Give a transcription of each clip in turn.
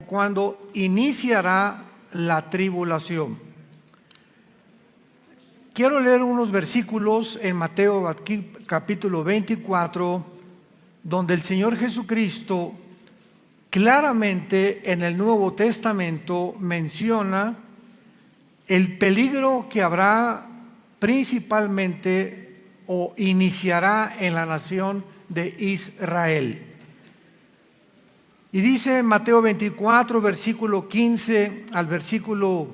cuando iniciará la tribulación. Quiero leer unos versículos en Mateo capítulo 24, donde el Señor Jesucristo claramente en el Nuevo Testamento menciona el peligro que habrá principalmente o iniciará en la nación de Israel. Y dice Mateo 24, versículo 15 al versículo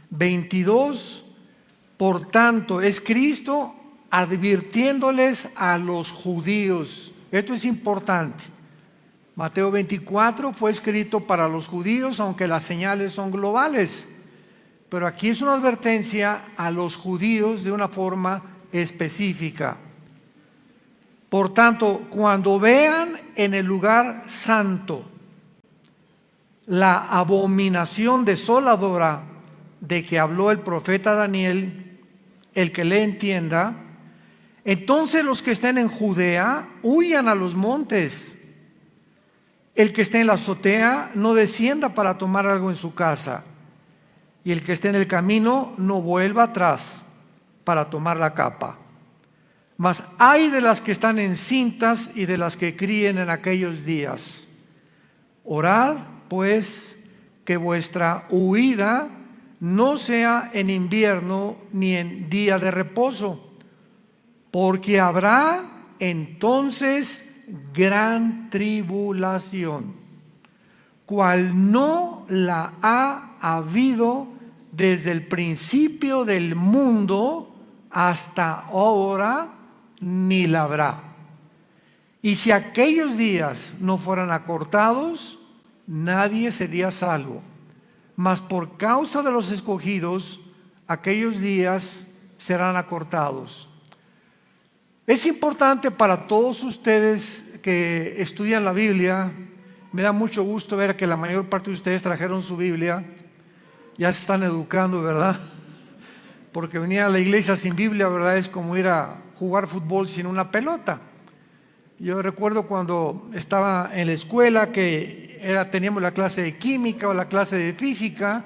22, por tanto, es Cristo advirtiéndoles a los judíos. Esto es importante. Mateo 24 fue escrito para los judíos, aunque las señales son globales. Pero aquí es una advertencia a los judíos de una forma específica. Por tanto, cuando vean en el lugar santo la abominación desoladora de que habló el profeta Daniel, el que le entienda, entonces los que estén en Judea huyan a los montes. El que esté en la azotea no descienda para tomar algo en su casa, y el que esté en el camino no vuelva atrás para tomar la capa. Mas ay de las que están encintas y de las que críen en aquellos días. Orad, pues, que vuestra huida no sea en invierno ni en día de reposo, porque habrá entonces gran tribulación, cual no la ha habido desde el principio del mundo hasta ahora, ni la habrá. Y si aquellos días no fueran acortados, nadie sería salvo. Mas por causa de los escogidos, aquellos días serán acortados. Es importante para todos ustedes que estudian la Biblia. Me da mucho gusto ver que la mayor parte de ustedes trajeron su Biblia. Ya se están educando, ¿verdad? Porque venir a la iglesia sin Biblia, ¿verdad? Es como ir a jugar fútbol sin una pelota. Yo recuerdo cuando estaba en la escuela que teníamos la clase de química o la clase de física,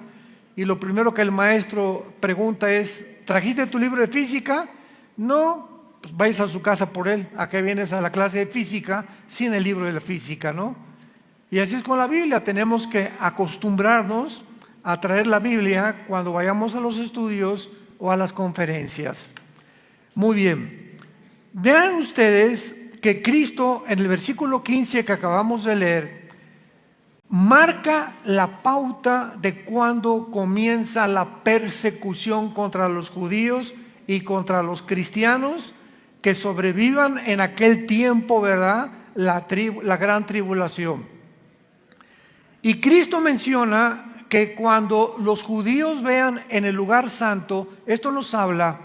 y lo primero que el maestro pregunta es: ¿trajiste tu libro de física? No, pues vais a su casa por él. ¿A qué vienes a la clase de física sin el libro de la física, no? Y así es con la Biblia. Tenemos que acostumbrarnos a traer la Biblia cuando vayamos a los estudios o a las conferencias. Muy bien. Vean ustedes que Cristo, en el versículo 15 que acabamos de leer, marca la pauta de cuando comienza la persecución contra los judíos y contra los cristianos que sobrevivan en aquel tiempo, ¿verdad? La gran tribulación. Y Cristo menciona que cuando los judíos vean en el lugar santo, esto nos habla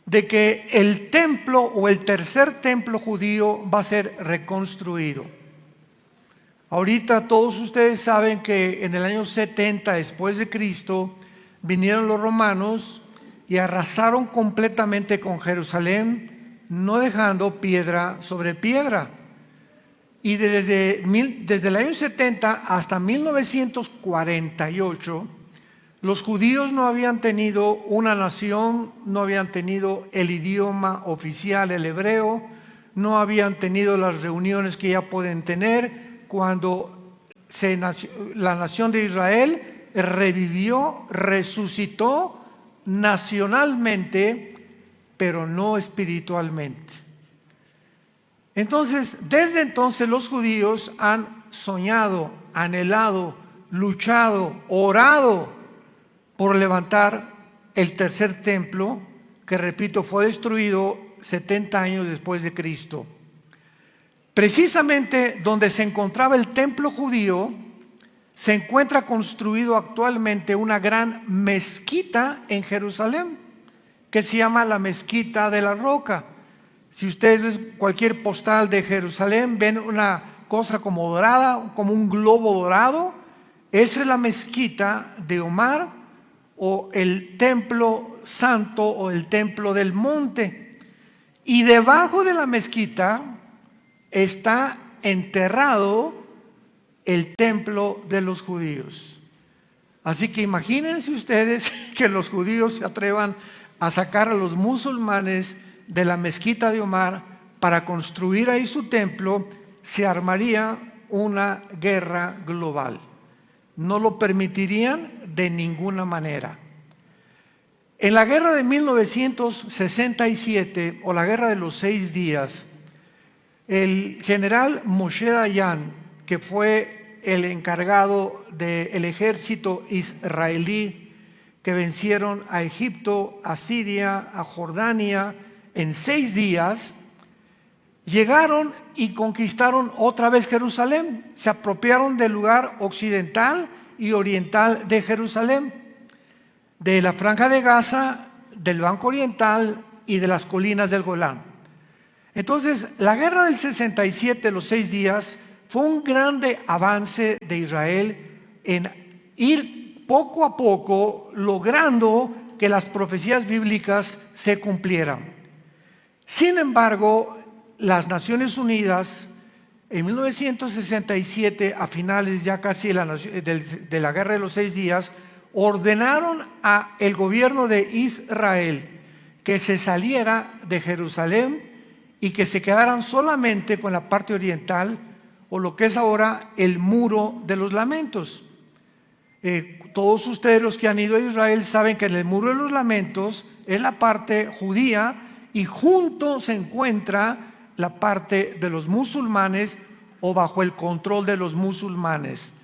de que el templo o el tercer templo judío va a ser reconstruido. Ahorita todos ustedes saben que en el año 70 después de Cristo vinieron los romanos y arrasaron completamente con Jerusalén, no dejando piedra sobre piedra. Y desde el año 70 hasta 1948, los judíos no habían tenido una nación, no habían tenido el idioma oficial, el hebreo, no habían tenido las reuniones que ya pueden tener cuando la nación de Israel revivió, resucitó nacionalmente, pero no espiritualmente. Entonces, desde entonces los judíos han soñado, anhelado, luchado, orado por levantar el tercer templo, que repito, fue destruido 70 años después de Cristo. Precisamente donde se encontraba el templo judío, se encuentra construido actualmente una gran mezquita en Jerusalén, que se llama la Mezquita de la Roca. Si ustedes ven cualquier postal de Jerusalén, ven una cosa como dorada, como un globo dorado. Esa es la mezquita de Omar, o el templo santo o el templo del monte. Y debajo de la mezquita está enterrado el templo de los judíos. Así que imagínense ustedes que los judíos se atrevan a sacar a los musulmanes de la mezquita de Omar para construir ahí su templo. Se armaría una guerra global. No lo permitirían de ninguna manera. En la guerra de 1967, o la guerra de los 6 días, el general Moshe Dayan, que fue el encargado del ejército israelí que vencieron a Egipto, a Siria, a Jordania en 6 días, llegaron y conquistaron otra vez Jerusalén. Se apropiaron del lugar occidental y oriental de Jerusalén, de la Franja de Gaza, del Banco Oriental y de las colinas del Golán. Entonces, la guerra del 67, los 6 días, fue un grande avance de Israel en ir poco a poco logrando que las profecías bíblicas se cumplieran. Sin embargo, las Naciones Unidas, en 1967, a finales ya casi de la guerra de los 6 días, ordenaron al gobierno de Israel que se saliera de Jerusalén y que se quedaran solamente con la parte oriental, o lo que es ahora el Muro de los Lamentos. Todos ustedes, los que han ido a Israel, saben que en el Muro de los Lamentos es la parte judía y junto se encuentra la parte de los musulmanes, o bajo el control de los musulmanes,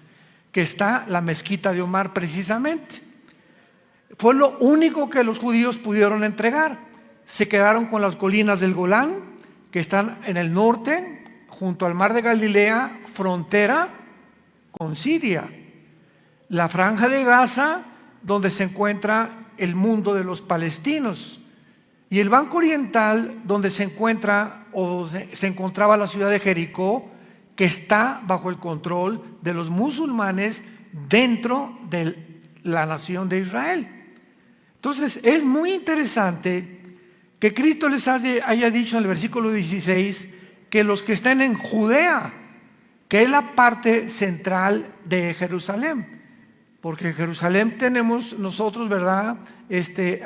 que está la mezquita de Omar precisamente. Fue lo único que los judíos pudieron entregar. Se quedaron con las colinas del Golán, que están en el norte, junto al mar de Galilea, frontera con Siria. La Franja de Gaza, donde se encuentra el mundo de los palestinos. Y el Banco Oriental, donde se encuentra o se encontraba la ciudad de Jericó, que está bajo el control de los musulmanes dentro de la nación de Israel. Entonces, es muy interesante que Cristo les haya dicho en el versículo 16 que los que estén en Judea, que es la parte central de Jerusalén, porque en Jerusalén tenemos nosotros, ¿verdad?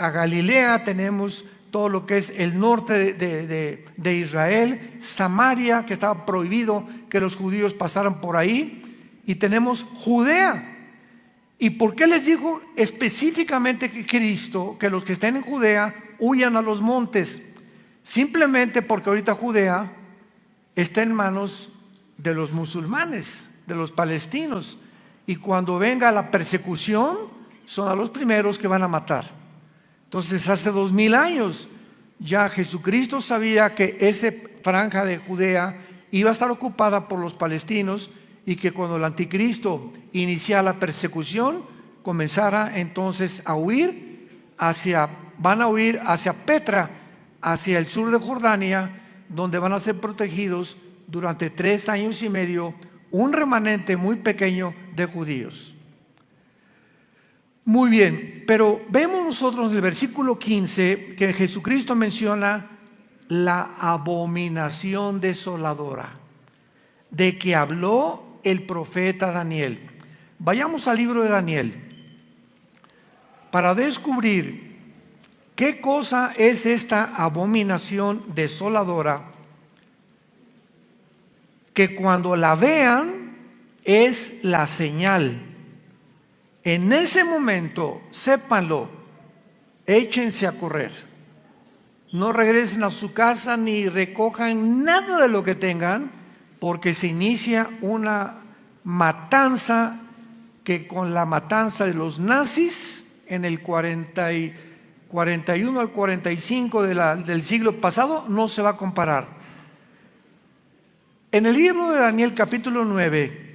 A Galilea tenemos todo lo que es el norte de Israel, Samaria, que estaba prohibido que los judíos pasaran por ahí, y tenemos Judea. ¿Y por qué les dijo específicamente que Cristo que los que estén en Judea huyan a los montes? Simplemente porque ahorita Judea está en manos de los musulmanes, de los palestinos, y cuando venga la persecución son a los primeros que van a matar. Entonces, hace 2000 años ya Jesucristo sabía que esa franja de Judea iba a estar ocupada por los palestinos, y que cuando el anticristo iniciara la persecución, comenzara entonces a huir van a huir hacia Petra, hacia el sur de Jordania, donde van a ser protegidos durante 3 años y medio, un remanente muy pequeño de judíos. Muy bien, pero vemos nosotros en el versículo 15 que Jesucristo menciona la abominación desoladora, de que habló el profeta Daniel. Vayamos al libro de Daniel para descubrir qué cosa es esta abominación desoladora, que cuando la vean es la señal. En ese momento, sépanlo, échense a correr. No regresen a su casa ni recojan nada de lo que tengan, porque se inicia una matanza que, con la matanza de los nazis en el 41 al 45 del siglo pasado, no se va a comparar. En el libro de Daniel capítulo 9,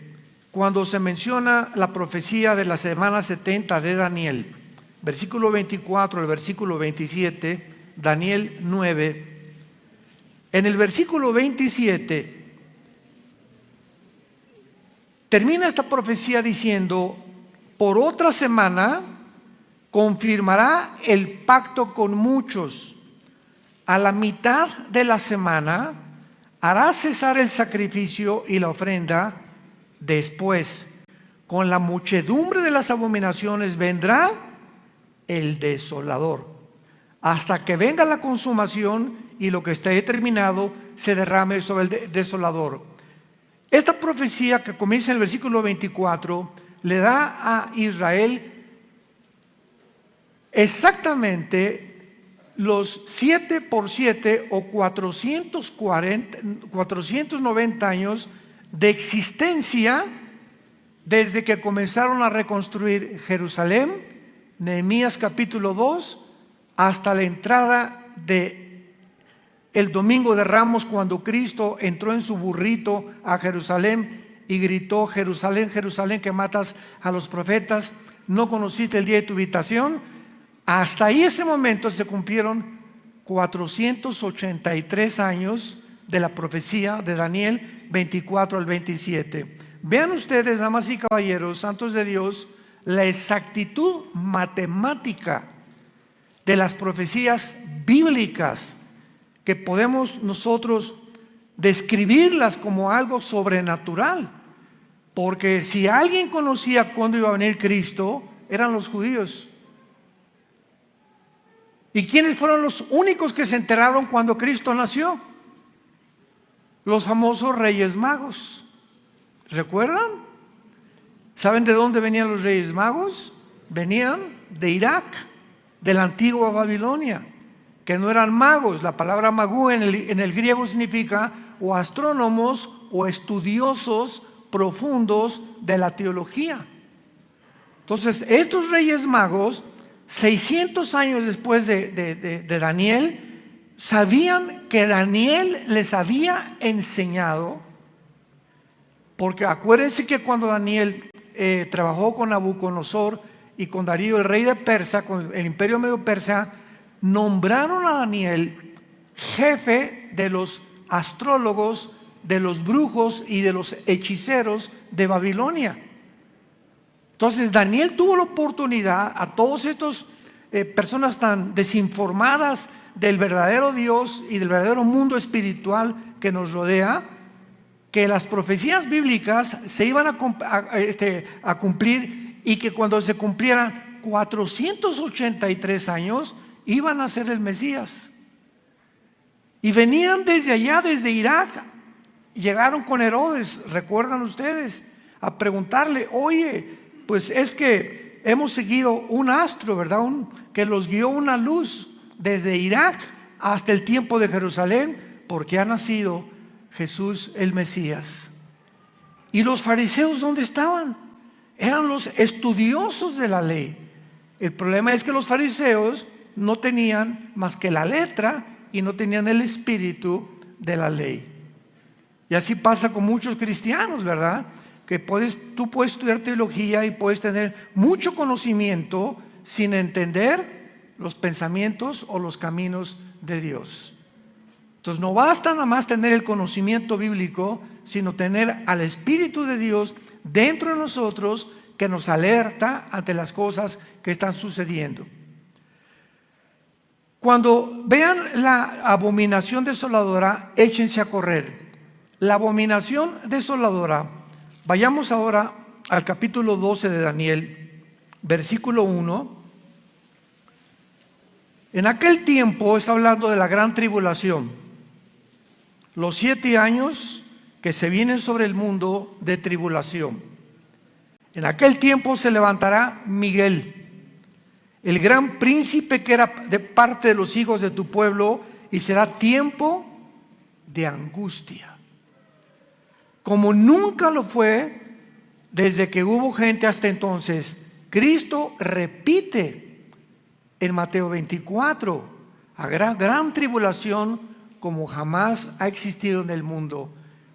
cuando se menciona la profecía de la semana 70 de Daniel, versículo 24 al versículo 27, Daniel 9, en el versículo 27, termina esta profecía diciendo: por otra semana confirmará el pacto con muchos. A la mitad de la semana hará cesar el sacrificio y la ofrenda, Después, con la muchedumbre de las abominaciones vendrá el desolador, hasta que venga la consumación y lo que esté determinado se derrame sobre el desolador. Esta profecía que comienza en el versículo 24 le da a Israel exactamente los 7 por 7 o 490 años de existencia desde que comenzaron a reconstruir Jerusalén, Nehemías capítulo 2, hasta la entrada de el Domingo de Ramos, cuando Cristo entró en su burrito a Jerusalén y gritó: Jerusalén, Jerusalén, que matas a los profetas, ¿no conociste el día de tu visitación? Hasta ahí, ese momento, se cumplieron 483 años de la profecía de Daniel 24 al 27. Vean ustedes, damas y caballeros, santos de Dios, la exactitud matemática de las profecías bíblicas, que podemos nosotros describirlas como algo sobrenatural. Porque si alguien conocía cuándo iba a venir Cristo, eran los judíos. ¿Y quiénes fueron los únicos que se enteraron cuando Cristo nació? Los famosos Reyes Magos. ¿Recuerdan? ¿Saben de dónde venían los Reyes Magos? Venían de Irak, de la antigua Babilonia, que no eran magos. La palabra magú en el griego significa o astrónomos o estudiosos profundos de la teología. Entonces, estos Reyes Magos, 600 años después de Daniel, sabían que Daniel les había enseñado, porque acuérdense que cuando Daniel trabajó con Nabucodonosor y con Darío, el rey de Persia, con el imperio medio persa, nombraron a Daniel jefe de los astrólogos, de los brujos y de los hechiceros de Babilonia. Entonces Daniel tuvo la oportunidad, a todos estos personas tan desinformadas del verdadero Dios y del verdadero mundo espiritual que nos rodea, que las profecías bíblicas se iban a cumplir, y que cuando se cumplieran 483 años iban a ser el Mesías. Y venían desde allá, desde Irak, llegaron con Herodes, recuerdan ustedes, a preguntarle: oye, pues es que hemos seguido un astro, ¿verdad? Que los guió una luz desde Irak hasta el tiempo de Jerusalén, porque ha nacido Jesús el Mesías. ¿Y los fariseos dónde estaban? Eran los estudiosos de la ley. El problema es que los fariseos no tenían más que la letra y no tenían el espíritu de la ley. Y así pasa con muchos cristianos, ¿verdad? Que tú puedes estudiar teología y puedes tener mucho conocimiento sin entender los pensamientos o los caminos de Dios. Entonces no basta nada más tener el conocimiento bíblico, sino tener al Espíritu de Dios dentro de nosotros, que nos alerta ante las cosas que están sucediendo. Cuando vean la abominación desoladora, échense a correr. La abominación desoladora, vayamos ahora al capítulo 12 de Daniel, versículo 1. En aquel tiempo, está hablando de la gran tribulación, los 7 años que se vienen sobre el mundo de tribulación. En aquel tiempo se levantará Miguel, el gran príncipe que era de parte de los hijos de tu pueblo, y será tiempo de angustia, como nunca lo fue desde que hubo gente hasta entonces. Cristo repite en Mateo 24, a gran tribulación como jamás ha existido en el mundo.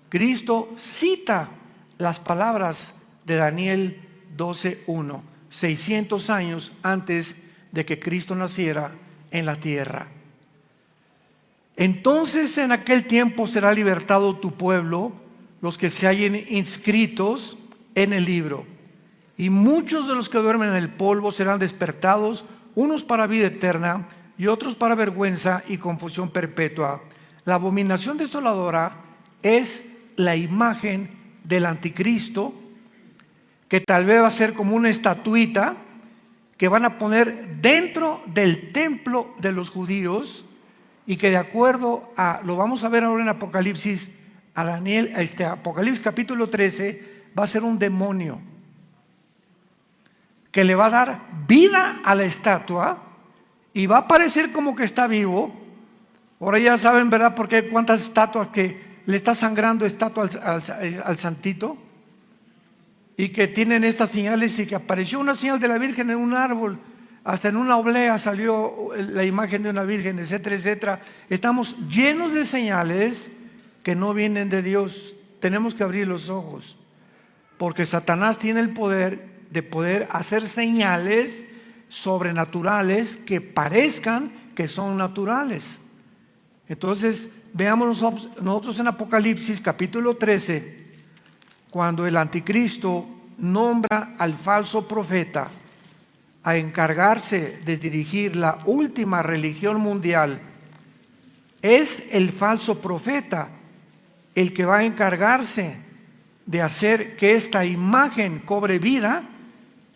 Cristo cita las palabras de Daniel 12:1, 600 años antes de que Cristo naciera en la tierra. Entonces en aquel tiempo será libertado tu pueblo, los que se hallen inscritos en el libro. Y muchos de los que duermen en el polvo serán despertados, unos para vida eterna y otros para vergüenza y confusión perpetua. La abominación desoladora es la imagen del anticristo, que tal vez va a ser como una estatuita que van a poner dentro del templo de los judíos, y que de acuerdo a, lo vamos a ver ahora en Apocalipsis, Apocalipsis capítulo 13, va a ser un demonio que le va a dar vida a la estatua y va a parecer como que está vivo. Ahora ya saben, ¿verdad? Porque cuántas estatuas que le está sangrando estatua al santito, y que tienen estas señales, y que apareció una señal de la Virgen en un árbol, hasta en una oblea salió la imagen de una virgen, etcétera, etcétera. Estamos llenos de señales que no vienen de Dios. Tenemos que abrir los ojos, porque Satanás tiene el poder de poder hacer señales sobrenaturales que parezcan que son naturales. Entonces, veamos nosotros en Apocalipsis capítulo 13, cuando el anticristo nombra al falso profeta a encargarse de dirigir la última religión mundial. Es el falso profeta el que va a encargarse de hacer que esta imagen cobre vida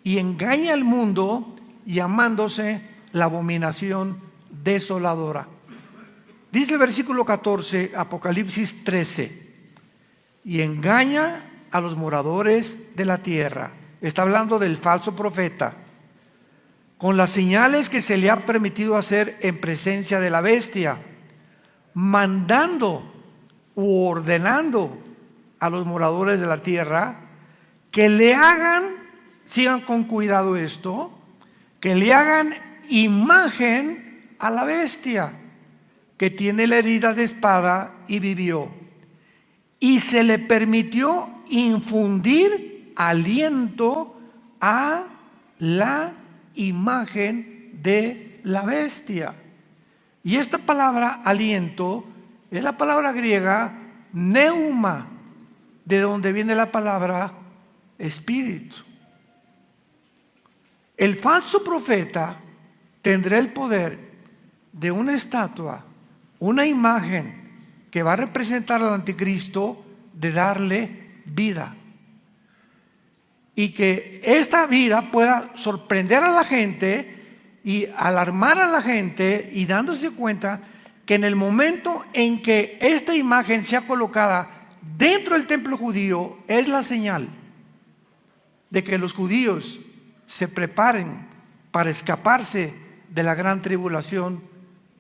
y engañe al mundo, llamándose la abominación desoladora. Dice el versículo 14, Apocalipsis 13, y engaña a los moradores de la tierra. Está hablando del falso profeta, con las señales que se le ha permitido hacer en presencia de la bestia, mandando u ordenando a los moradores de la tierra que le hagan, sigan con cuidado esto, que le hagan imagen a la bestia que tiene la herida de espada y vivió, y se le permitió infundir aliento a la imagen de la bestia. Y esta palabra aliento es la palabra griega neuma, de donde viene la palabra espíritu. El falso profeta tendrá el poder de una estatua, una imagen que va a representar al anticristo, de darle vida, y que esta vida pueda sorprender a la gente y alarmar a la gente, y dándose cuenta que en el momento en que esta imagen sea colocada dentro del templo judío, es la señal de que los judíos se preparen para escaparse de la gran tribulación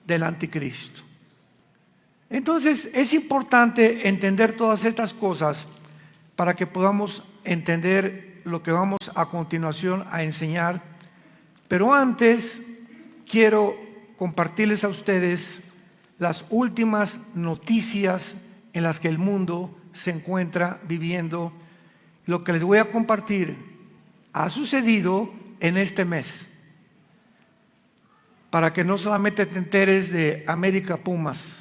del anticristo. Entonces es importante entender todas estas cosas para que podamos entender lo que vamos a continuación a enseñar. Pero antes quiero compartirles a ustedes las últimas noticias en las que el mundo se encuentra viviendo. Lo que les voy a compartir ha sucedido en este mes, para que no solamente te enteres de América Pumas,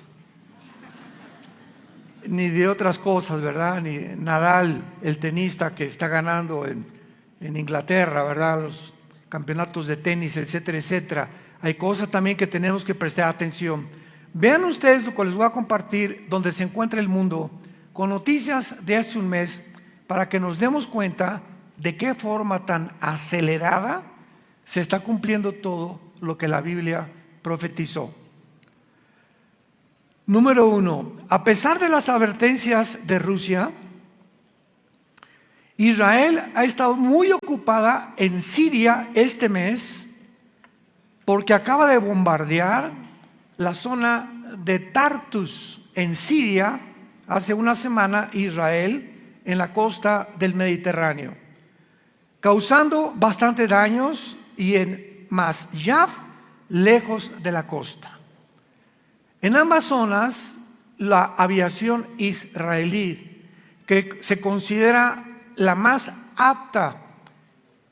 ni de otras cosas, ¿verdad? Ni Nadal, el tenista que está ganando en Inglaterra, ¿verdad? Los campeonatos de tenis, etcétera, etcétera. Hay cosas también que tenemos que prestar atención. Vean ustedes lo que les voy a compartir, donde se encuentra el mundo, con noticias de hace un mes, para que nos demos cuenta de qué forma tan acelerada se está cumpliendo todo lo que la Biblia profetizó. Número 1, a pesar de las advertencias de Rusia, Israel ha estado muy ocupada en Siria este mes, porque acaba de bombardear la zona de Tartus en Siria hace una semana, Israel, en la costa del Mediterráneo, causando bastante daños, y en Masyaf, lejos de la costa. En ambas zonas, la aviación israelí, que se considera la más apta,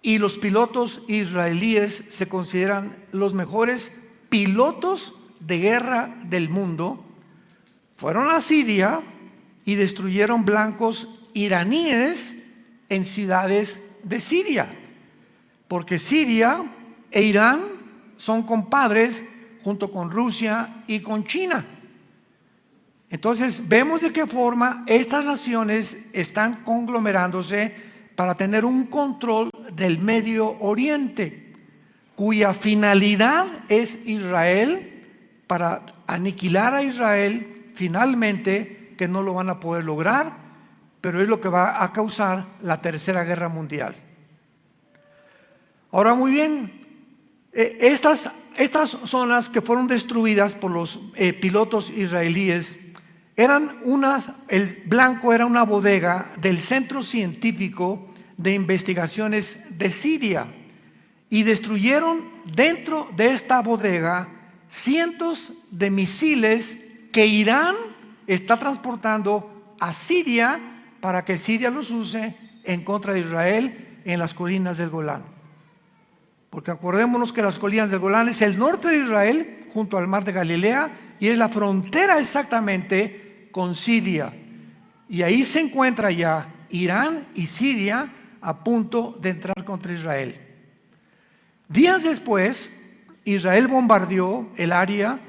y los pilotos israelíes se consideran los mejores pilotos de guerra del mundo, fueron a Siria y destruyeron blancos iraníes en ciudades de Siria, porque Siria e Irán son compadres junto con Rusia y con China. Entonces vemos de qué forma estas naciones están conglomerándose para tener un control del Medio Oriente, cuya finalidad es Israel, para aniquilar a Israel finalmente, que no lo van a poder lograr, pero es lo que va a causar la Tercera Guerra Mundial. Ahora, muy bien, estas zonas que fueron destruidas por los pilotos israelíes eran el blanco era una bodega del Centro Científico de Investigaciones de Siria, y destruyeron dentro de esta bodega cientos de misiles que Irán está transportando a Siria para que Siria los use en contra de Israel en las colinas del Golán. Porque acordémonos que las colinas del Golán es el norte de Israel junto al mar de Galilea y es la frontera exactamente con Siria. Y ahí se encuentra ya Irán y Siria a punto de entrar contra Israel. Días después, Israel bombardeó el área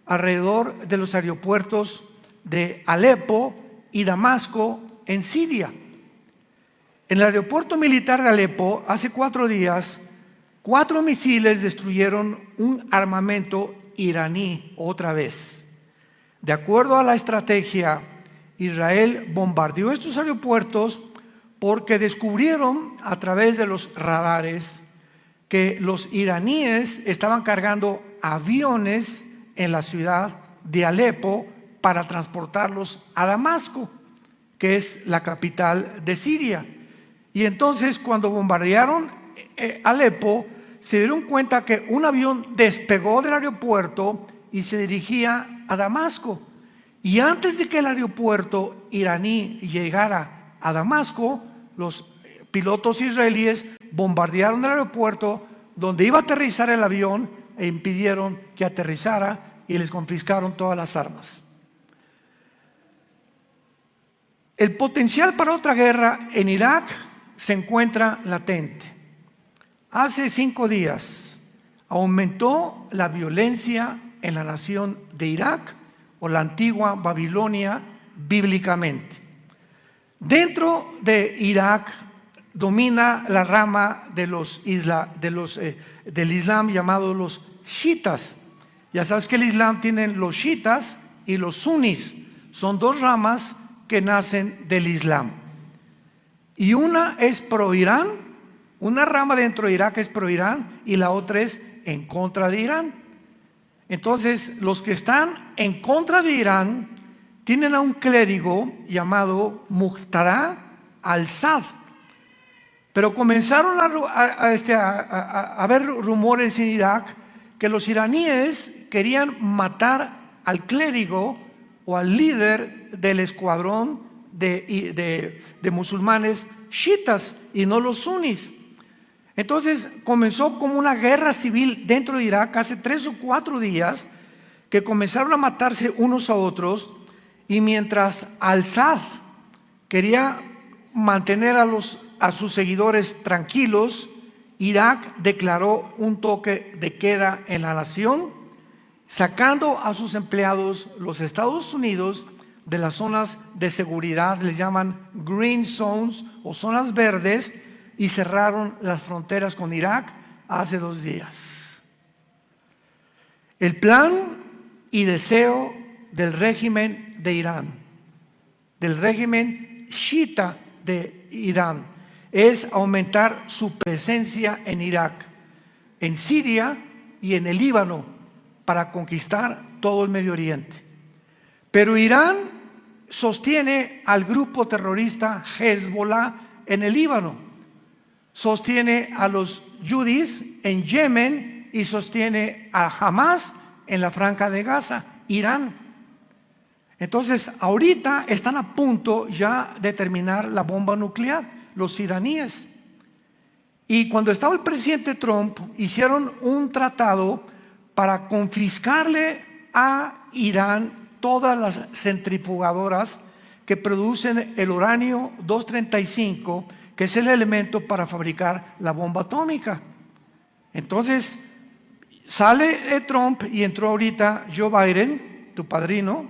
alrededor de los aeropuertos de Alepo y Damasco en Siria. En el aeropuerto militar de Alepo, hace 4 días, 4 misiles destruyeron un armamento iraní otra vez. De acuerdo a la estrategia, Israel bombardeó estos aeropuertos porque descubrieron a través de los radares que los iraníes estaban cargando aviones en la ciudad de Alepo para transportarlos a Damasco, que es la capital de Siria. Y entonces, cuando bombardearon Alepo, se dieron cuenta que un avión despegó del aeropuerto y se dirigía a Damasco. Y antes de que el aeropuerto iraní llegara a Damasco, los pilotos israelíes bombardearon el aeropuerto donde iba a aterrizar el avión e impidieron que aterrizara y les confiscaron todas las armas. El potencial para otra guerra en Irak se encuentra latente. Hace 5 días aumentó la violencia en la nación de Irak, o la antigua Babilonia bíblicamente. Dentro de Irak domina la rama del Islam llamado los chiitas. Ya sabes que el Islam tiene los chiitas y los sunis. Son 2 ramas que nacen del Islam. Y una es pro Irán, una rama dentro de Irak es pro Irán y la otra es en contra de Irán. Entonces, los que están en contra de Irán tienen a un clérigo llamado Muqtada al-Sadr. Pero comenzaron a haber rumores en Irak que los iraníes querían matar al clérigo o al líder del escuadrón de musulmanes chiitas y no los sunis. Entonces comenzó como una guerra civil dentro de Irak hace 3 o 4 días, que comenzaron a matarse unos a otros, y mientras al-Sadr quería mantener a sus seguidores tranquilos, Irak declaró un toque de queda en la nación, sacando a sus empleados, los Estados Unidos, de las zonas de seguridad, les llaman green zones o zonas verdes, y cerraron las fronteras con Irak hace 2 días. El plan y deseo del régimen de Irán, del régimen chiita de Irán, es aumentar su presencia en Irak, en Siria y en el Líbano para conquistar todo el Medio Oriente. Pero Irán sostiene al grupo terrorista Hezbollah en el Líbano, sostiene a los yudis en Yemen y sostiene a Hamas en la Franja de Gaza, Irán. Entonces, ahorita están a punto ya de terminar la bomba nuclear, los iraníes. Y cuando estaba el presidente Trump, hicieron un tratado para confiscarle a Irán todas las centrifugadoras que producen el uranio 235, que es el elemento para fabricar la bomba atómica. Entonces, sale Trump y entró ahorita Joe Biden, tu padrino,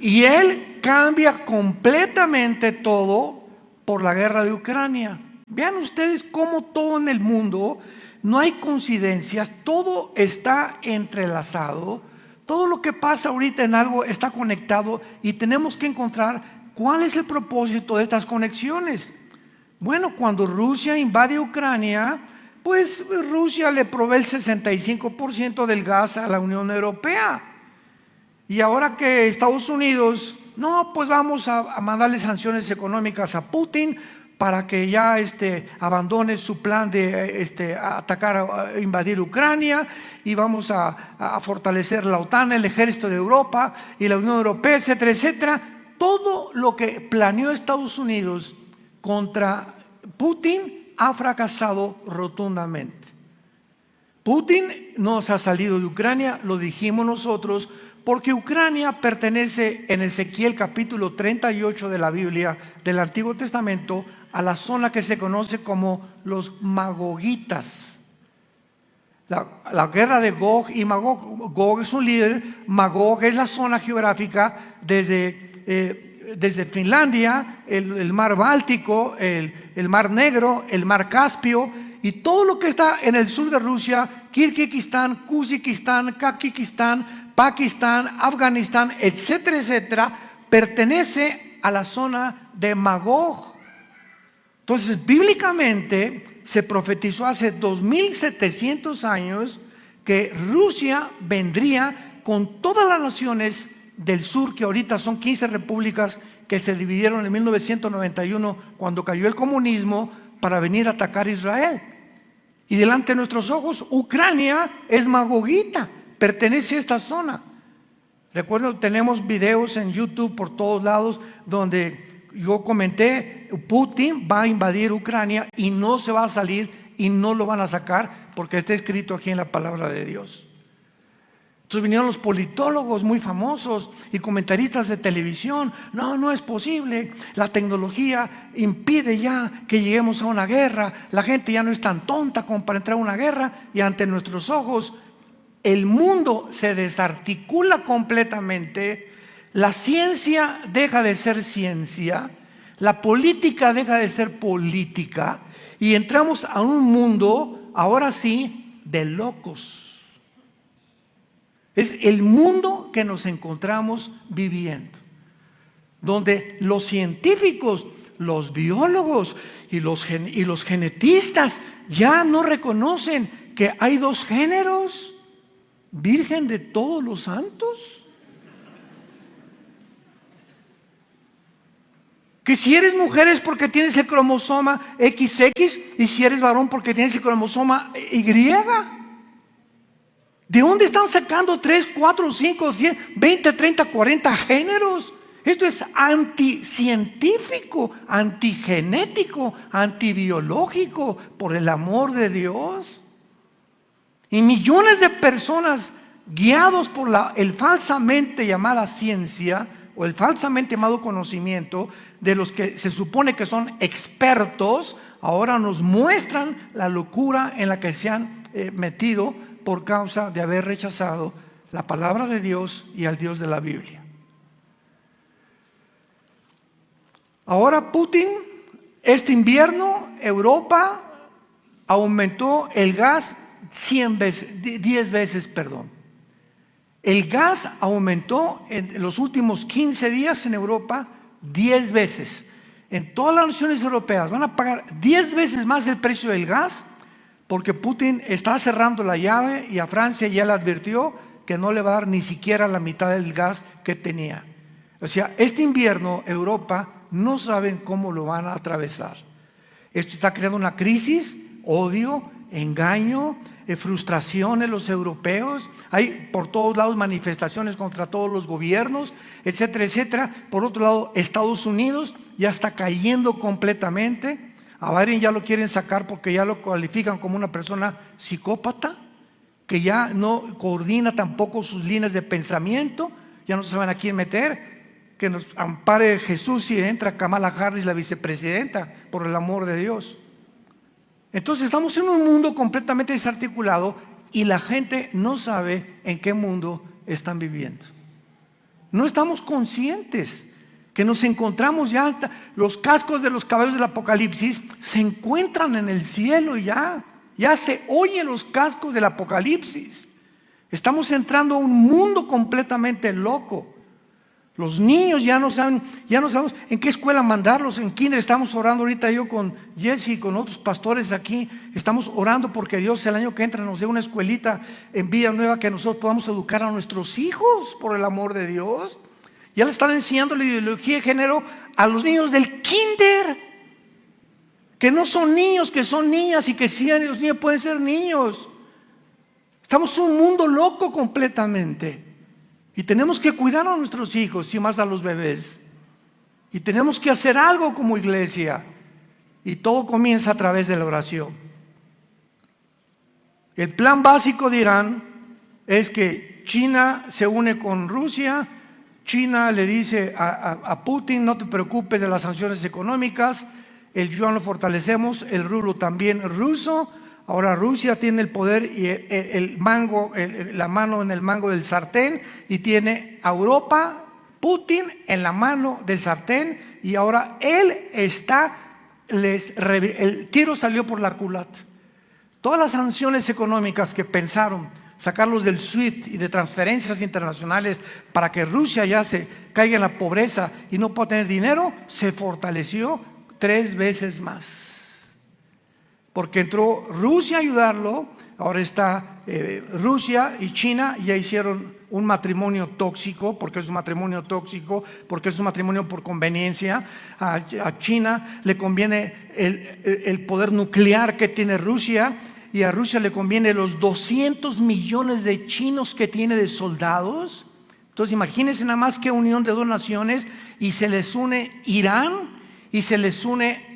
Y él cambia completamente todo por la guerra de Ucrania. Vean ustedes cómo todo en el mundo, no hay coincidencias, todo está entrelazado, todo lo que pasa ahorita en algo está conectado y tenemos que encontrar cuál es el propósito de estas conexiones. Bueno, cuando Rusia invade Ucrania, pues Rusia le provee el 65% del gas a la Unión Europea. Y ahora que Estados Unidos, no, pues vamos a mandarle sanciones económicas a Putin para que ya abandone su plan de atacar, invadir Ucrania, y vamos a fortalecer la OTAN, el ejército de Europa y la Unión Europea, etcétera, etcétera. Todo lo que planeó Estados Unidos contra Putin ha fracasado rotundamente. Putin no se ha salido de Ucrania, lo dijimos nosotros, porque Ucrania pertenece en Ezequiel capítulo 38 de la Biblia del Antiguo Testamento a la zona que se conoce como los magogitas. La guerra de Gog y Magog. Gog es un líder, Magog es la zona geográfica desde Finlandia, el mar Báltico, el mar Negro, el mar Caspio y todo lo que está en el sur de Rusia, Kirguistán, Kazajistán, Kazajistán, Pakistán, Afganistán, etcétera, etcétera, pertenece a la zona de Magog. Entonces, bíblicamente se profetizó hace 2700 años que Rusia vendría con todas las naciones del sur, que ahorita son 15 repúblicas que se dividieron en 1991 cuando cayó el comunismo, para venir a atacar a Israel. Y delante de nuestros ojos, Ucrania es magogita, pertenece a esta zona. Recuerdo, tenemos videos en YouTube por todos lados donde yo comenté, Putin va a invadir Ucrania y no se va a salir y no lo van a sacar porque está escrito aquí en la palabra de Dios. Entonces vinieron los politólogos muy famosos y comentaristas de televisión. No es posible, la tecnología impide ya que lleguemos a una guerra, la gente ya no es tan tonta como para entrar a una guerra, y ante nuestros ojos el mundo se desarticula completamente, la ciencia deja de ser ciencia, la política deja de ser política y entramos a un mundo, ahora sí, de locos. Es el mundo que nos encontramos viviendo, donde los científicos, los biólogos y los genetistas ya no reconocen que hay dos géneros, Virgen de todos los santos. Que si eres mujer es porque tienes el cromosoma XX y si eres varón porque tienes el cromosoma Y. ¿De dónde están sacando 3, 4, 5, 10, 20, 30, 40 géneros? Esto es anticientífico, antigenético, antibiológico, por el amor de Dios. Y millones de personas guiados por el falsamente llamada ciencia o el falsamente llamado conocimiento de los que se supone que son expertos, ahora nos muestran la locura en la que se han metido por causa de haber rechazado la palabra de Dios y al Dios de la Biblia. Ahora Putin, este invierno, Europa aumentó el gas 10 veces. El gas aumentó en los últimos 15 días en Europa 10 veces. En todas las naciones europeas van a pagar 10 veces más el precio del gas, porque Putin está cerrando la llave y a Francia ya le advirtió que no le va a dar ni siquiera la mitad del gas que tenía. O sea, este invierno Europa no saben cómo lo van a atravesar. Esto está creando una crisis, odio, engaño, frustración en los europeos. Hay por todos lados manifestaciones contra todos los gobiernos, etcétera, etcétera. Por otro lado, Estados Unidos ya está cayendo completamente. A Biden ya lo quieren sacar porque ya lo califican como una persona psicópata, que ya no coordina tampoco sus líneas de pensamiento, ya no saben a quién meter. Que nos ampare Jesús si entra Kamala Harris, la vicepresidenta, por el amor de Dios. Entonces estamos en un mundo completamente desarticulado y la gente no sabe en qué mundo están viviendo. No estamos conscientes que nos encontramos ya, los cascos de los caballos del Apocalipsis se encuentran en el cielo ya se oyen los cascos del Apocalipsis. Estamos entrando a un mundo completamente loco. Los niños ya no sabemos en qué escuela mandarlos, en kinder. Estamos orando ahorita yo con Jesse y con otros pastores aquí. Estamos orando porque Dios el año que entra nos dé una escuelita en Villanueva que nosotros podamos educar a nuestros hijos por el amor de Dios. Ya le están enseñando la ideología de género a los niños del kinder, que no son niños, que son niñas, y que sí, los niños pueden ser niños. Estamos en un mundo loco completamente. Y tenemos que cuidar a nuestros hijos y más a los bebés. Y tenemos que hacer algo como iglesia. Y todo comienza a través de la oración. El plan básico de Irán es que China se une con Rusia. China le dice a Putin: no te preocupes de las sanciones económicas, el yuan lo fortalecemos, el rublo también ruso. Ahora Rusia tiene el poder y la mano en el mango del sartén, y tiene a Europa, Putin, en la mano del sartén, y ahora él el tiro salió por la culata. Todas las sanciones económicas que pensaron sacarlos del SWIFT y de transferencias internacionales para que Rusia ya se caiga en la pobreza y no pueda tener dinero, se fortaleció 3 veces más. Porque entró Rusia a ayudarlo. Ahora está Rusia y China ya hicieron un matrimonio tóxico, porque es un matrimonio tóxico, porque es un matrimonio por conveniencia. A China le conviene el poder nuclear que tiene Rusia, y a Rusia le conviene los 200 millones de chinos que tiene de soldados. Entonces imagínense nada más que unión de 2 naciones, y se les une Irán, y se les une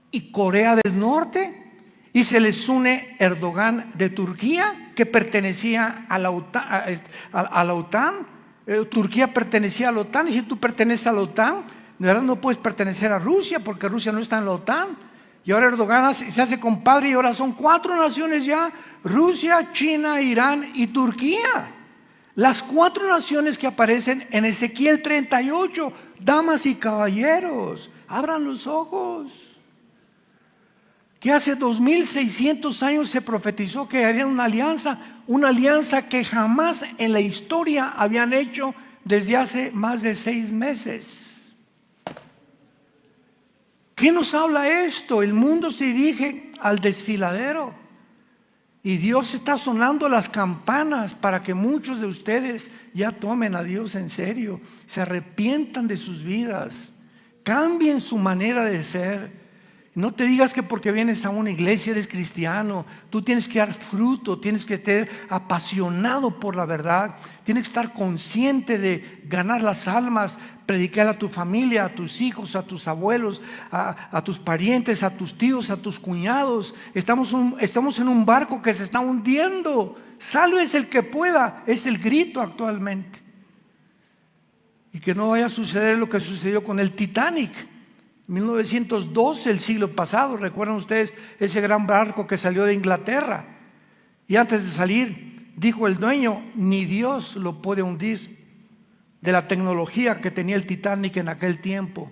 y Corea del Norte, y se les une Erdogan de Turquía, que pertenecía a la OTAN. Turquía pertenecía a la OTAN, y si tú perteneces a la OTAN, de verdad no puedes pertenecer a Rusia, porque Rusia no está en la OTAN. Y ahora Erdogan se hace compadre, y ahora son 4 naciones ya: Rusia, China, Irán y Turquía. Las 4 naciones que aparecen en Ezequiel 38. Damas y caballeros, abran los ojos. Que hace 2600 años se profetizó que harían una alianza que jamás en la historia habían hecho desde hace más de 6 meses. ¿Qué nos habla esto? El mundo se dirige al desfiladero, y Dios está sonando las campanas para que muchos de ustedes ya tomen a Dios en serio, se arrepientan de sus vidas, cambien su manera de ser. No te digas que porque vienes a una iglesia eres cristiano. Tú tienes que dar fruto, tienes que estar apasionado por la verdad, tienes que estar consciente de ganar las almas, predicar a tu familia, a tus hijos, a tus abuelos, a tus parientes, a tus tíos, a tus cuñados. Estamos en un barco que se está hundiendo. Sálvese el que pueda, es el grito actualmente. Y que no vaya a suceder lo que sucedió con el Titanic. 1912, el siglo pasado. ¿Recuerdan ustedes ese gran barco que salió de Inglaterra? Y antes de salir, dijo el dueño: ni Dios lo puede hundir. De la tecnología que tenía el Titanic en aquel tiempo.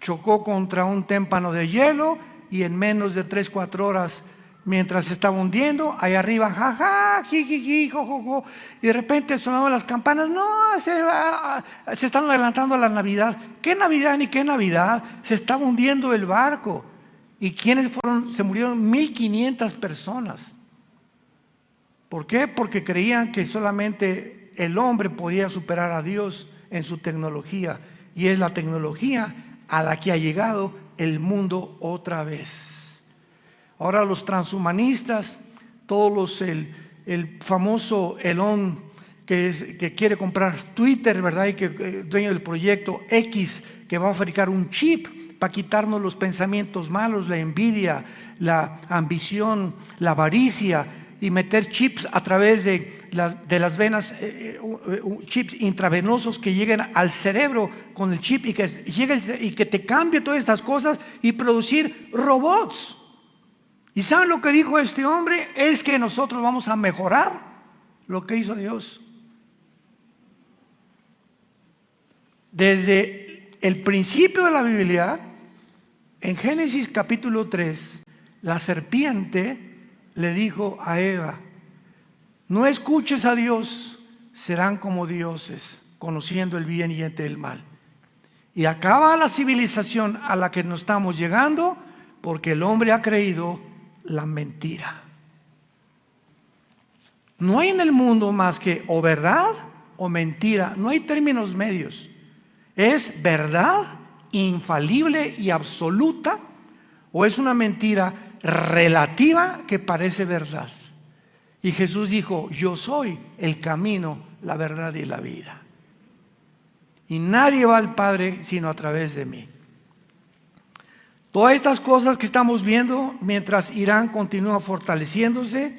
Chocó contra un témpano de hielo, y en menos de 3-4 horas, mientras se estaba hundiendo, ahí arriba, jaja, jijiji, jojojo, y de repente sonaban las campanas. No, se están adelantando a la Navidad. ¿Qué Navidad ni qué Navidad? Se estaba hundiendo el barco. ¿Y quiénes fueron? Se murieron 1500 personas. ¿Por qué? Porque creían que solamente el hombre podía superar a Dios en su tecnología, y es la tecnología a la que ha llegado el mundo otra vez. Ahora los transhumanistas, todos el famoso Elon que quiere comprar Twitter, ¿verdad? Y que dueño del proyecto X, que va a fabricar un chip para quitarnos los pensamientos malos, la envidia, la ambición, la avaricia, y meter chips a través de las venas, chips intravenosos que lleguen al cerebro con el chip, y que te cambie todas estas cosas, y producir robots. ¿Y saben lo que dijo este hombre? Es que nosotros vamos a mejorar lo que hizo Dios. Desde el principio de la Biblia, en Génesis capítulo 3, la serpiente le dijo a Eva: no escuches a Dios, serán como dioses, conociendo el bien y el mal. Y acaba la civilización a la que nos estamos llegando porque el hombre ha creído la mentira. No hay en el mundo más que o verdad o mentira, no hay términos medios. Es verdad infalible y absoluta, o es una mentira relativa que parece verdad. Y Jesús dijo: yo soy el camino, la verdad y la vida. Y nadie va al Padre sino a través de mí. Todas estas cosas que estamos viendo, mientras Irán continúa fortaleciéndose,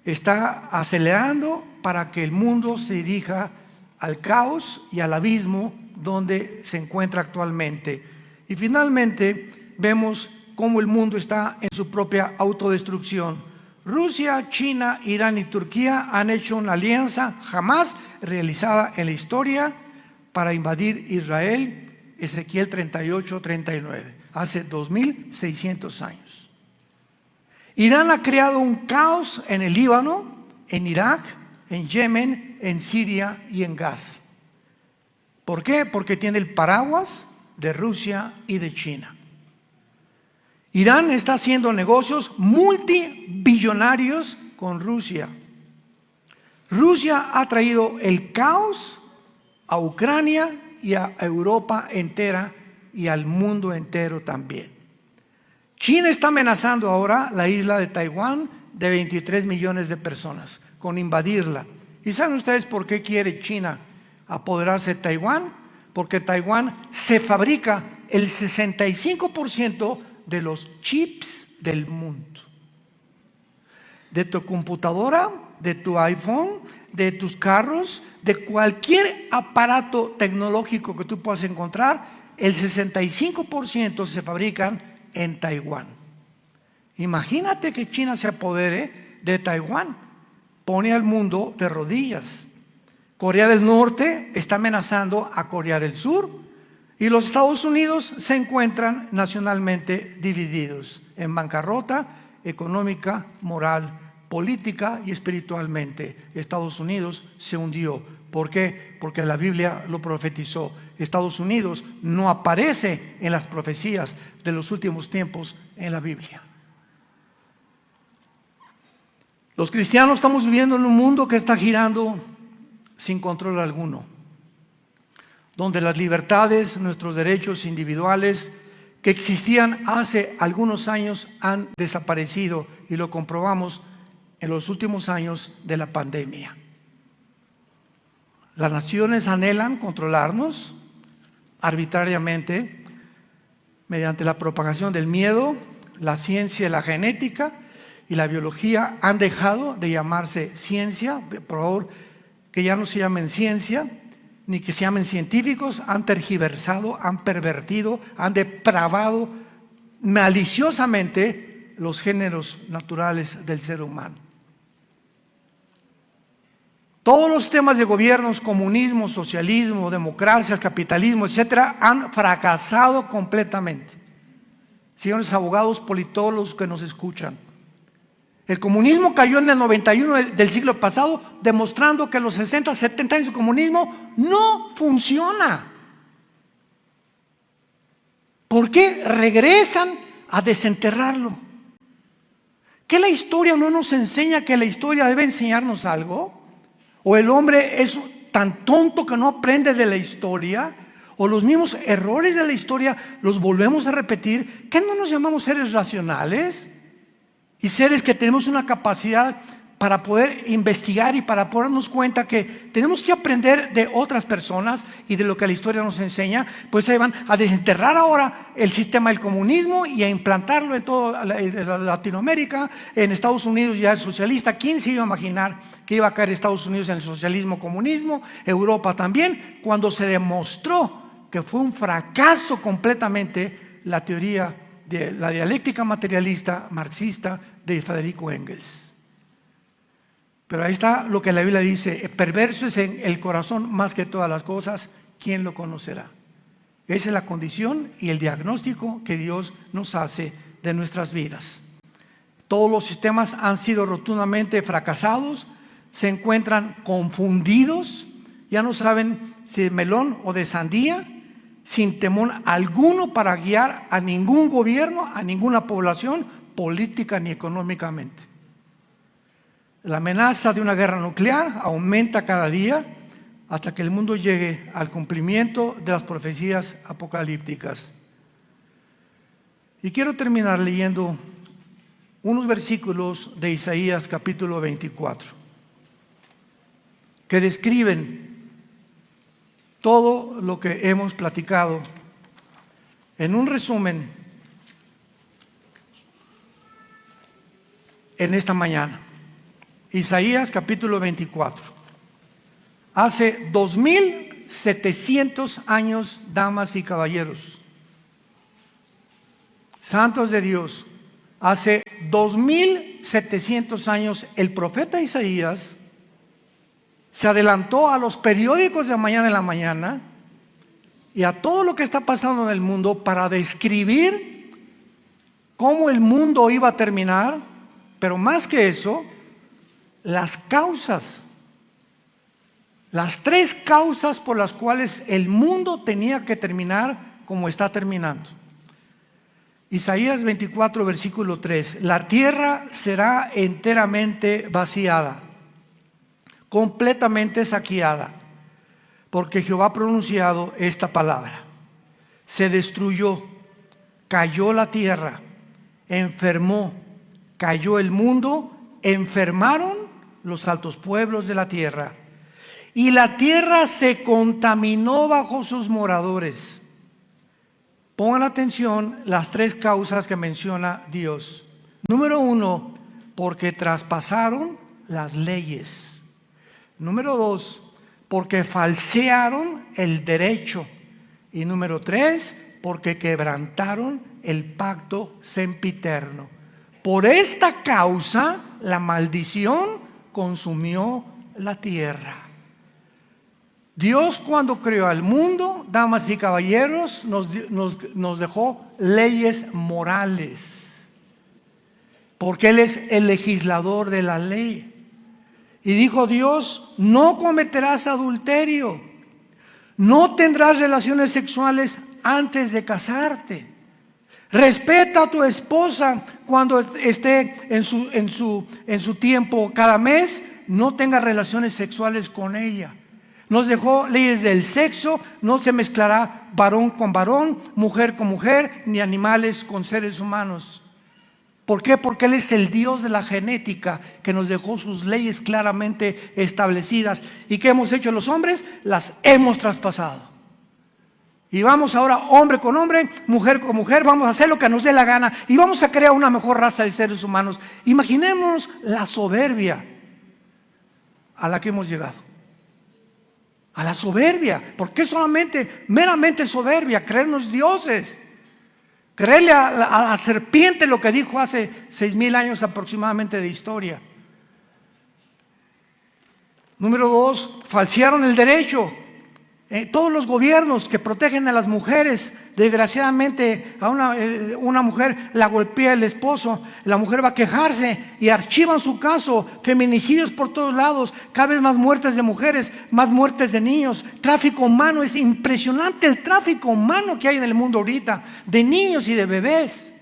está acelerando para que el mundo se dirija al caos y al abismo donde se encuentra actualmente. Y finalmente vemos cómo el mundo está en su propia autodestrucción. Rusia, China, Irán y Turquía han hecho una alianza jamás realizada en la historia para invadir Israel. Ezequiel 38-39, hace 2600 años. Irán ha creado un caos en el Líbano, en Irak, en Yemen, en Siria y en Gaza. ¿Por qué? Porque tiene el paraguas de Rusia y de China. Irán está haciendo negocios multibillonarios con Rusia. Rusia ha traído el caos a Ucrania y a Europa entera y al mundo entero también. China está amenazando ahora la isla de Taiwán de 23 millones de personas con invadirla. ¿Y saben ustedes por qué quiere China apoderarse de Taiwán? Porque en Taiwán se fabrica el 65% de los chips del mundo. De tu computadora, de tu iPhone, de tus carros, de cualquier aparato tecnológico que tú puedas encontrar, el 65% se fabrican en Taiwán. Imagínate que China se apodere de Taiwán, pone al mundo de rodillas. Corea del Norte está amenazando a Corea del Sur y los Estados Unidos se encuentran nacionalmente divididos, en bancarrota económica, moral, política y espiritualmente. Estados Unidos se hundió. ¿Por qué? Porque la Biblia lo profetizó. Estados Unidos no aparece en las profecías de los últimos tiempos en la Biblia. Los cristianos estamos viviendo en un mundo que está girando sin control alguno, donde las libertades, nuestros derechos individuales que existían hace algunos años han desaparecido, y lo comprobamos en los últimos años de la pandemia. Las naciones anhelan controlarnos arbitrariamente mediante la propagación del miedo. La ciencia, la genética y la biología han dejado de llamarse ciencia. Por favor, que ya no se llamen ciencia, ni que se llamen científicos. Han tergiversado, han pervertido, han depravado maliciosamente los géneros naturales del ser humano. Todos los temas de gobiernos, comunismo, socialismo, democracias, capitalismo, etcétera, han fracasado completamente. Señores abogados, politólogos que nos escuchan, el comunismo cayó en el 91 del siglo pasado, demostrando que los 60, 70 años de comunismo no funciona. ¿Por qué regresan a desenterrarlo? ¿Que la historia no nos enseña que la historia debe enseñarnos algo? ¿O el hombre es tan tonto que no aprende de la historia? ¿O los mismos errores de la historia los volvemos a repetir? ¿Qué no nos llamamos seres racionales? Y seres que tenemos una capacidad para poder investigar y para poder darnos cuenta que tenemos que aprender de otras personas y de lo que la historia nos enseña. Pues se van a desenterrar ahora el sistema del comunismo y a implantarlo en toda Latinoamérica. En Estados Unidos ya es socialista. ¿Quién se iba a imaginar que iba a caer Estados Unidos en el socialismo, comunismo? Europa también, cuando se demostró que fue un fracaso completamente la teoría de la dialéctica materialista marxista de Federico Engels. Pero ahí está lo que la Biblia dice: perverso es en el corazón más que todas las cosas, ¿quién lo conocerá? Esa es la condición y el diagnóstico que Dios nos hace de nuestras vidas. Todos los sistemas han sido rotundamente fracasados, se encuentran confundidos, ya no saben si de melón o de sandía, sin temor alguno para guiar a ningún gobierno, a ninguna población, política ni económicamente. La amenaza de una guerra nuclear aumenta cada día hasta que el mundo llegue al cumplimiento de las profecías apocalípticas. Y quiero terminar leyendo unos versículos de Isaías capítulo 24, que describen todo lo que hemos platicado en un resumen en esta mañana. Isaías capítulo 24. Hace 2700 años, damas y caballeros, santos de Dios, hace 2700 años el profeta Isaías se adelantó a los periódicos de mañana en la mañana y a todo lo que está pasando en el mundo para describir cómo el mundo iba a terminar, pero más que eso, las causas, las 3 causas por las cuales el mundo tenía que terminar como está terminando. Isaías 24, versículo 3, la tierra será enteramente vaciada, completamente saqueada, porque Jehová ha pronunciado esta palabra. Se destruyó, cayó la tierra, enfermó, cayó el mundo, enfermaron los altos pueblos de la tierra, y la tierra se contaminó bajo sus moradores. Pongan atención las 3 causas que menciona Dios. Número 1, porque traspasaron las leyes. Número 2, porque falsearon el derecho. Y número 3, porque quebrantaron el pacto sempiterno. Por esta causa, la maldición consumió la tierra. Dios, cuando creó al mundo, damas y caballeros, nos dejó leyes morales, porque Él es el legislador de la ley. Y dijo Dios: no cometerás adulterio, no tendrás relaciones sexuales antes de casarte, respeta a tu esposa cuando esté en su tiempo cada mes, no tengas relaciones sexuales con ella. Nos dejó leyes del sexo: no se mezclará varón con varón, mujer con mujer, ni animales con seres humanos. ¿Por qué? Porque Él es el Dios de la genética, que nos dejó sus leyes claramente establecidas. ¿Y qué hemos hecho los hombres? Las hemos traspasado. Y vamos ahora hombre con hombre, mujer con mujer, vamos a hacer lo que nos dé la gana y vamos a crear una mejor raza de seres humanos. Imaginémonos la soberbia a la que hemos llegado. A la soberbia. ¿Por qué solamente, meramente soberbia? Creernos dioses. Creerle a la serpiente lo que dijo hace 6,000 años aproximadamente de historia. Número 2, falsearon el derecho. Todos los gobiernos que protegen a las mujeres, desgraciadamente a una mujer la golpea el esposo, la mujer va a quejarse y archivan su caso. Feminicidios por todos lados, cada vez más muertes de mujeres, más muertes de niños, tráfico humano. Es impresionante el tráfico humano que hay en el mundo ahorita, de niños y de bebés.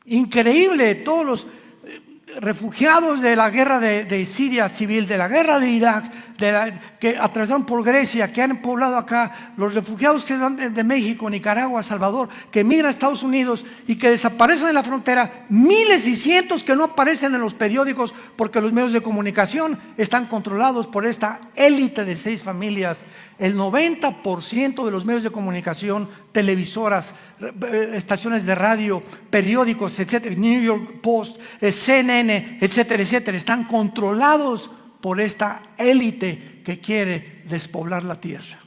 Increíble. Todos los refugiados de la guerra de Siria civil, de la guerra de Irak, que atravesaron por Grecia, que han poblado acá, los refugiados que van de México, Nicaragua, Salvador, que migran a Estados Unidos y que desaparecen en la frontera, miles y cientos que no aparecen en los periódicos porque los medios de comunicación están controlados por esta élite de 6 familias. El 90% de los medios de comunicación, televisoras, estaciones de radio, periódicos, etcétera, New York Post, CNN, etcétera, etcétera, están controlados por esta élite que quiere despoblar la tierra.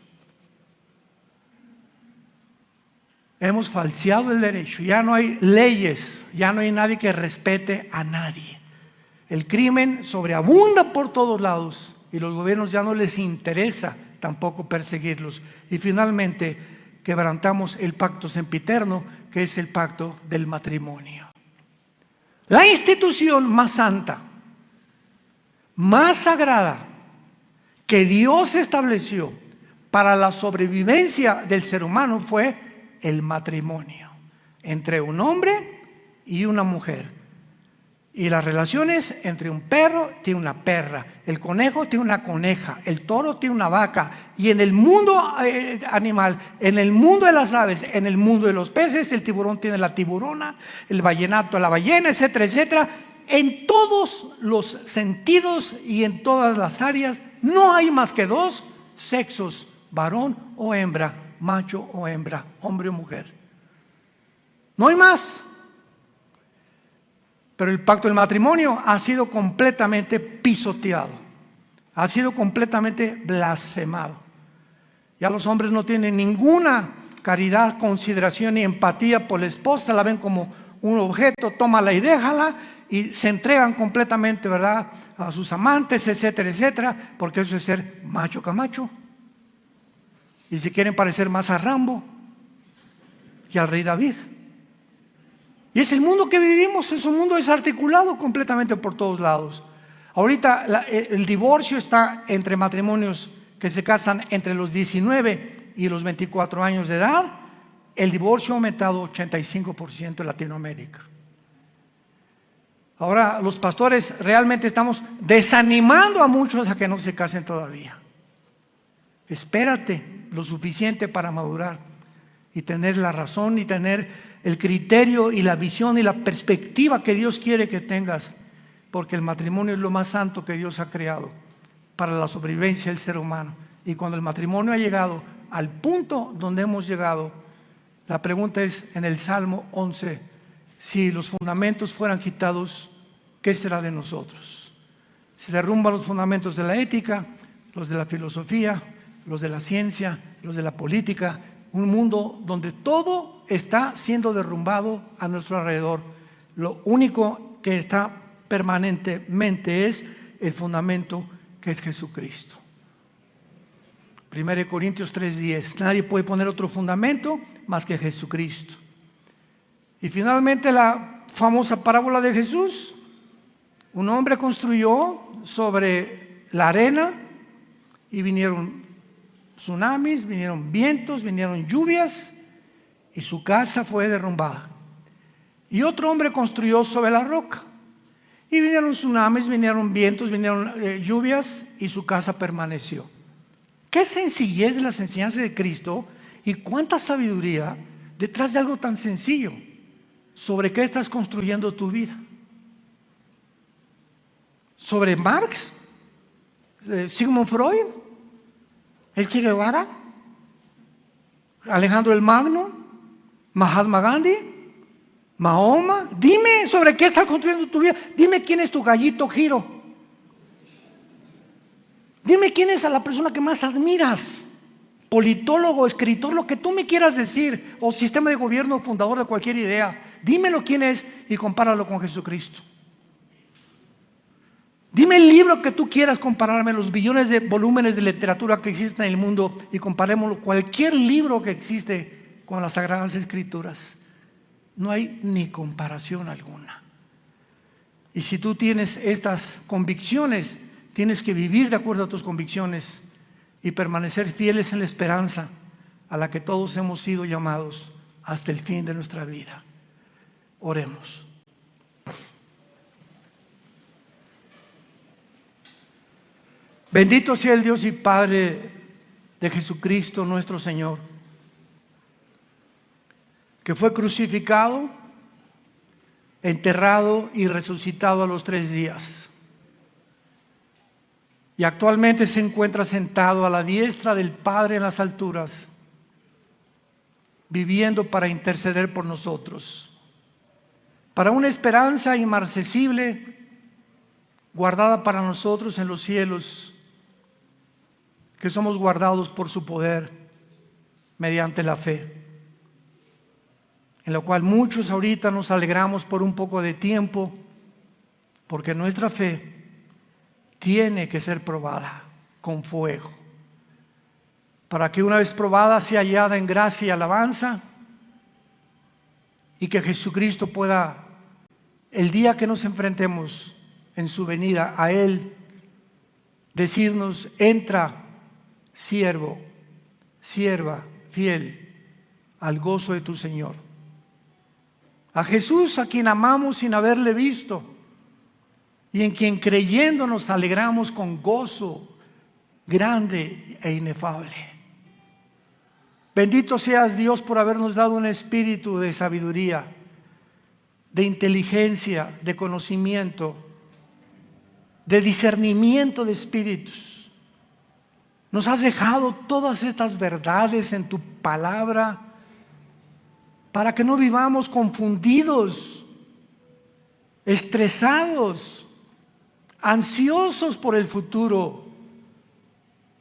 Hemos falseado el derecho, ya no hay leyes, ya no hay nadie que respete a nadie. El crimen sobreabunda por todos lados y los gobiernos ya no les interesa tampoco perseguirlos. Y finalmente, quebrantamos el pacto sempiterno, que es el pacto del matrimonio. La institución más santa, más sagrada, que Dios estableció para la sobrevivencia del ser humano fue el matrimonio entre un hombre y una mujer. Y las relaciones entre un perro tiene una perra, el conejo tiene una coneja, el toro tiene una vaca. Y en el mundo animal, en el mundo de las aves, en el mundo de los peces, el tiburón tiene la tiburona, el ballenato la ballena, etcétera, etcétera. En todos los sentidos y en todas las áreas no hay más que dos sexos, varón o hembra, macho o hembra, hombre o mujer. No hay más. Pero el pacto del matrimonio ha sido completamente pisoteado, ha sido completamente blasfemado. Ya los hombres no tienen ninguna caridad, consideración ni empatía por la esposa, la ven como un objeto, tómala y déjala, y se entregan completamente, ¿verdad?, a sus amantes, etcétera, etcétera, porque eso es ser macho camacho. Y si quieren parecer más a Rambo que al rey David. Y es el mundo que vivimos, es un mundo desarticulado completamente por todos lados. Ahorita el divorcio está entre matrimonios que se casan entre los 19 y los 24 años de edad. El divorcio ha aumentado 85% en Latinoamérica. Ahora los pastores realmente estamos desanimando a muchos a que no se casen todavía. Espérate lo suficiente para madurar y tener la razón y tener el criterio y la visión y la perspectiva que Dios quiere que tengas, porque el matrimonio es lo más santo que Dios ha creado para la sobrevivencia del ser humano. Y cuando el matrimonio ha llegado al punto donde hemos llegado, la pregunta es en el Salmo 11, si los fundamentos fueran quitados, ¿qué será de nosotros? Se derrumban los fundamentos de la ética, los de la filosofía, los de la ciencia, los de la política, un mundo donde todo está siendo derrumbado a nuestro alrededor. Lo único que está permanentemente es el fundamento, que es Jesucristo. 1 Corintios 3:10, nadie puede poner otro fundamento más que Jesucristo. Y finalmente la famosa parábola de Jesús. Un hombre construyó sobre la arena y vinieron tsunamis, vinieron vientos, vinieron lluvias y su casa fue derrumbada. Y otro hombre construyó sobre la roca y vinieron tsunamis, vinieron vientos, vinieron lluvias y su casa permaneció. Qué sencillez de las enseñanzas de Cristo y cuánta sabiduría detrás de algo tan sencillo. ¿Sobre qué estás construyendo tu vida? ¿Sobre Marx? ¿Sigmund Freud? ¿El Che Guevara? ¿Alejandro el Magno? ¿Mahatma Gandhi? ¿Mahoma? Dime sobre qué estás construyendo tu vida. Dime quién es tu gallito Giro. Dime quién es a la persona que más admiras. Politólogo, escritor, lo que tú me quieras decir, o sistema de gobierno, fundador de cualquier idea. Dímelo quién es y compáralo con Jesucristo. Dime el libro que tú quieras compararme, los billones de volúmenes de literatura que existen en el mundo, y comparémoslo cualquier libro que existe con las Sagradas Escrituras. No hay ni comparación alguna. Y si tú tienes estas convicciones, tienes que vivir de acuerdo a tus convicciones y permanecer fieles en la esperanza a la que todos hemos sido llamados hasta el fin de nuestra vida. Oremos. Bendito sea el Dios y Padre de Jesucristo nuestro Señor, que fue crucificado, enterrado y resucitado a los 3 días. Y actualmente se encuentra sentado a la diestra del Padre en las alturas, viviendo para interceder por nosotros, para una esperanza inmarcesible, guardada para nosotros en los cielos, que somos guardados por su poder mediante la fe, en la cual muchos ahorita nos alegramos por un poco de tiempo, porque nuestra fe tiene que ser probada con fuego. para que una vez probada sea hallada en gracia y alabanza, y que Jesucristo pueda, el día que nos enfrentemos en su venida a Él, decirnos: entra, siervo, sierva fiel, al gozo de tu Señor. A Jesús, a quien amamos sin haberle visto, y en quien creyendo nos alegramos con gozo grande e inefable. Bendito seas, Dios, por habernos dado un espíritu de sabiduría, de inteligencia, de conocimiento, de discernimiento de espíritus. Nos has dejado todas estas verdades en tu palabra para que no vivamos confundidos, estresados, ansiosos por el futuro.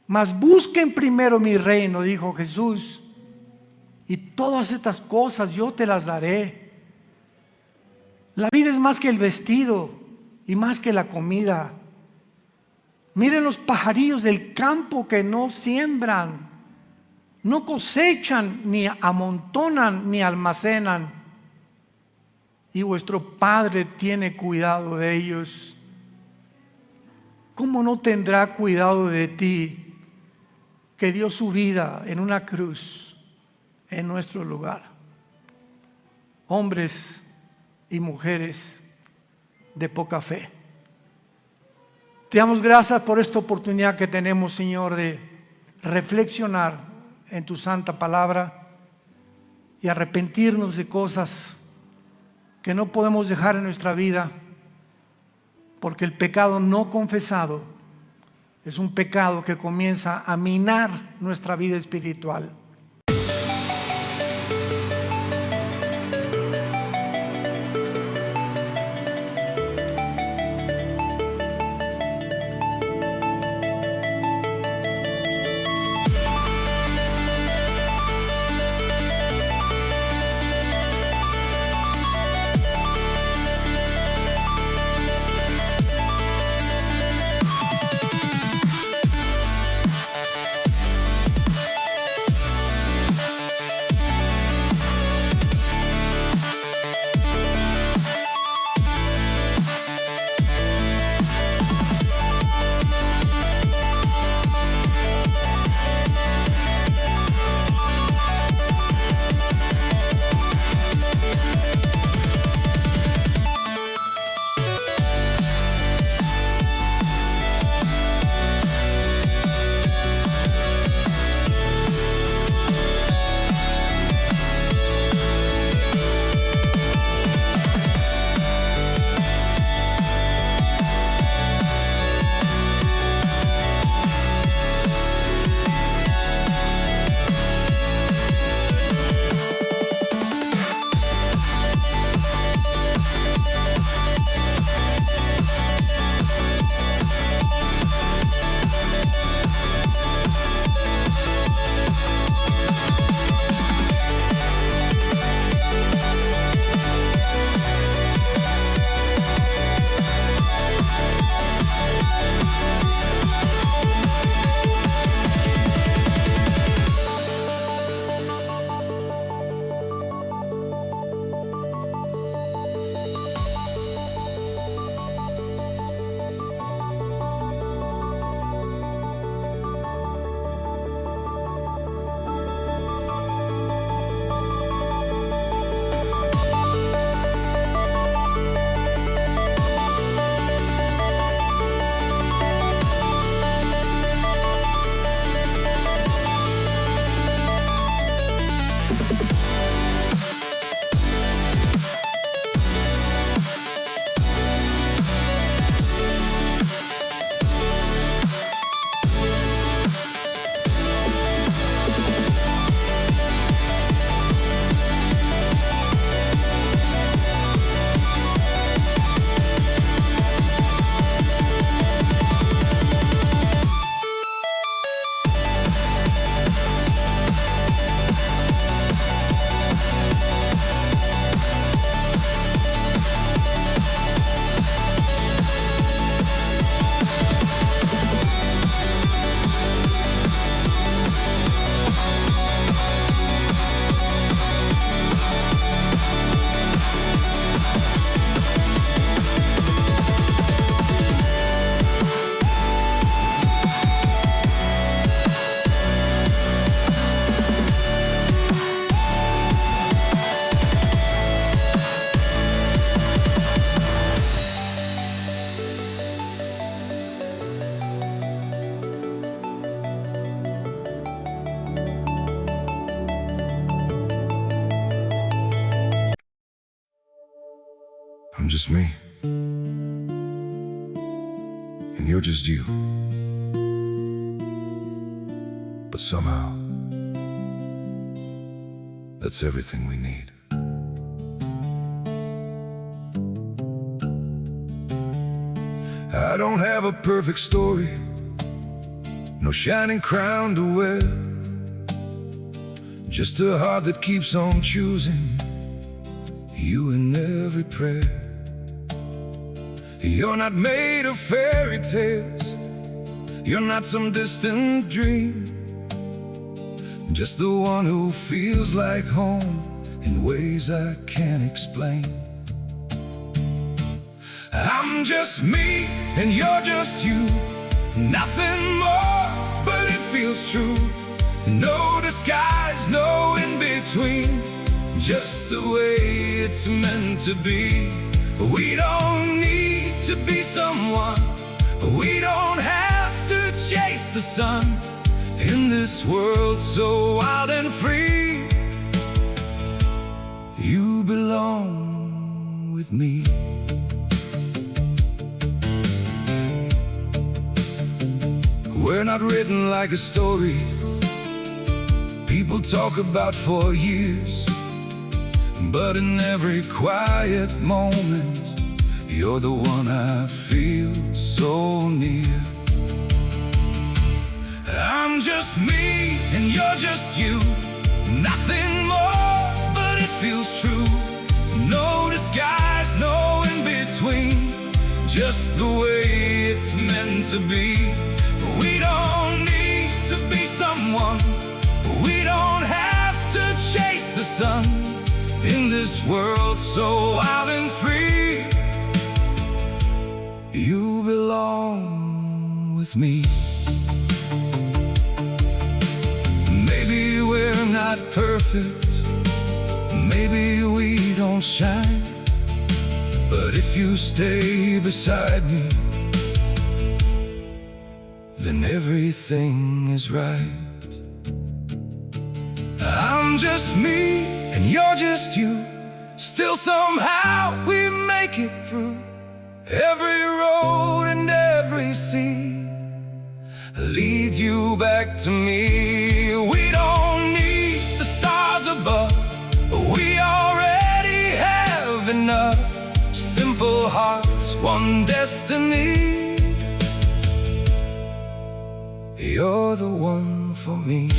Mas busquen primero mi reino, dijo Jesús, y todas estas cosas yo te las daré. La vida es más que el vestido y más que la comida. Miren los pajarillos del campo, que no siembran, no cosechan, ni amontonan, ni almacenan, y vuestro Padre tiene cuidado de ellos. ¿Cómo no tendrá cuidado de ti, que dio su vida en una cruz en nuestro lugar? Hombres y mujeres de poca fe, te damos gracias por esta oportunidad que tenemos, Señor, de reflexionar en tu santa palabra y arrepentirnos de cosas que no podemos dejar en nuestra vida, porque el pecado no confesado es un pecado que comienza a minar nuestra vida espiritual. I'm just me, and you're just you. But somehow, that's everything we need. I don't have a perfect story, no shining crown to wear, just a heart that keeps on choosing you in every prayer. You're not made of fairy tales, you're not some distant dream, just the one who feels like home in ways I can't explain. I'm just me and you're just you, nothing more, but it feels true. No disguise, no in between, just the way it's meant to be. We don't need to be someone, we don't have to chase the sun. In this world so wild and free, you belong with me. We're not written like a story people talk about for years, but in every quiet moment, you're the one I feel so near. I'm just me and you're just you, nothing more, but it feels true. No disguise, no in between, just the way it's meant to be. We don't need to be someone, we don't have to chase the sun. In this world so wild and free, you belong with me. Maybe we're not perfect, maybe we don't shine, but if you stay beside me, then everything is right. I'm just me and you're just you, still somehow we make it through every road and every sea. Lead you back to me. We don't need the stars above, we already have enough. Simple hearts, one destiny. You're the one for me.